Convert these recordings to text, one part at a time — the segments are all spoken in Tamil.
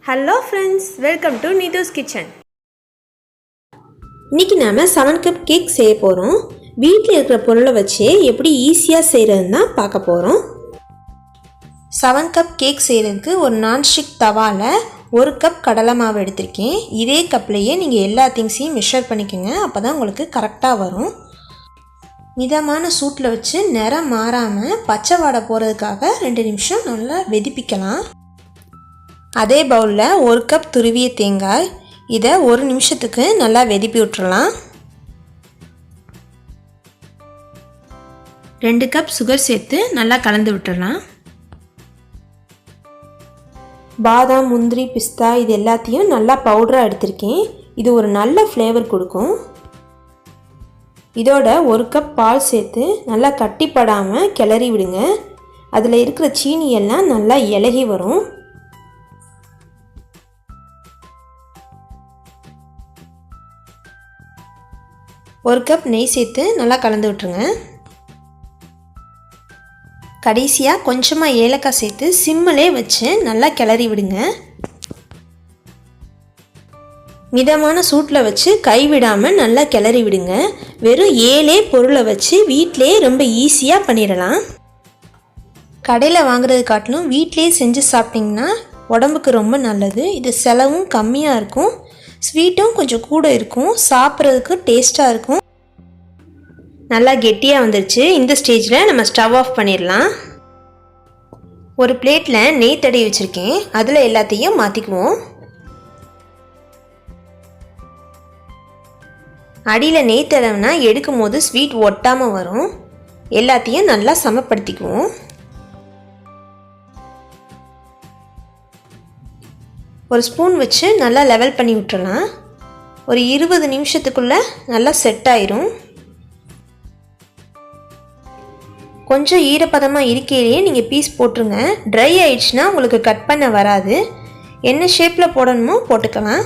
Hello friends, welcome to Neethu's kitchen. இன்றைக்கி நாம் 7 கப் கேக் செய்ய போகிறோம். வீட்டில் இருக்கிற பொருளை வச்சு எப்படி ஈஸியாக செய்கிறதுன்னு தான் பார்க்க போகிறோம். 7 கப் கேக் செய்கிறதுக்கு ஒரு நான்ஸ்டிக் தவாவில் 1 கப் கடலை மாவு எடுத்திருக்கேன். இதே கப்லேயே நீங்கள் எல்லா திங்ஸையும் மெஷர் பண்ணிக்கோங்க, அப்போ தான் உங்களுக்கு கரெக்டாக வரும். மிதமான சூட்டில் வச்சு நிறம் மாறாமல் பச்சை வாடை போகிறதுக்காக 2 நிமிஷம் நல்லா வெதிப்பிக்கலாம். அதே பவுலில் 1 கப் துருவிய தேங்காய், இதை 1 நிமிஷத்துக்கு நல்லா வெதிப்பி விட்டுறலாம். 2 கப் சுகர் சேர்த்து நல்லா கலந்து விட்டுறலாம். பாதாம், முந்திரி, பிஸ்தா இது எல்லாத்தையும் நல்லா பவுடராக எடுத்திருக்கேன். இது ஒரு நல்ல ஃப்ளேவர் கொடுக்கும். இதோட 1 கப் பால் சேர்த்து நல்லா கட்டிப்படாமல் கிளறி விடுங்க. அதில் இருக்கிற சீனி எல்லாம் நல்லா இலகி வரும். ஒரு கப் நெய் சேர்த்து நல்லா கலந்து விட்டுருங்க. கடைசியாக கொஞ்சமாக ஏலக்காய் சேர்த்து சிம்மிலே வச்சு நல்லா கிளறி விடுங்க. மிதமான சூட்டில் வச்சு கைவிடாமல் நல்லா கிளறி விடுங்க. வெறும் 7 பொருளை வச்சு வீட்டிலே ரொம்ப ஈஸியாக பண்ணிடலாம். கடையில் வாங்குறது காட்டிலும் வீட்டிலே செஞ்சு சாப்பிட்டிங்கன்னா உடம்புக்கு ரொம்ப நல்லது. இது செலவும் கம்மியாக இருக்கும், ஸ்வீட்டும் கொஞ்சம் கூட இருக்கும், சாப்பிட்றதுக்கு டேஸ்ட்டாக இருக்கும். நல்லா கெட்டியாக வந்துருச்சு. இந்த ஸ்டேஜில் நம்ம ஸ்டவ் ஆஃப் பண்ணிடலாம். ஒரு பிளேட்டில் நெய் தடவி வச்சுருக்கேன், அதில் எல்லாத்தையும் மாற்றிக்குவோம். அடியில் நெய் தடவைனா எடுக்கும் போது ஸ்வீட் ஒட்டாமல் வரும். எல்லாத்தையும் நல்லா சமப்படுத்திக்குவோம். ஒரு ஸ்பூன் வச்சு நல்லா லெவல் பண்ணி விட்டுறலாம். ஒரு 20 நிமிஷத்துக்குள்ளே நல்லா செட் ஆயிரும். கொஞ்சம் ஈரப்பதமாக இருக்கையிலேயே நீங்கள் பீஸ் போட்டுருங்க. ட்ரை ஆயிடுச்சுன்னா உங்களுக்கு கட் பண்ண வராது. என்ன ஷேப்பில் போடணுமோ போட்டுக்கலாம்.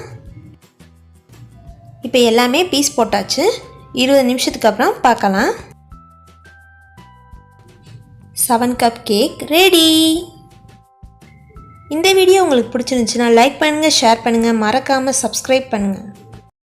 இப்போ எல்லாமே பீஸ் போட்டாச்சு. 20 நிமிஷத்துக்கு அப்புறம் பார்க்கலாம். 7 கப் கேக் ரெடி. இந்த வீடியோ உங்களுக்கு பிடிச்சிருந்துச்சுன்னா லைக் பண்ணுங்கள், ஷேர் பண்ணுங்கள், மறக்காமல் சப்ஸ்கிரைப் பண்ணுங்கள்.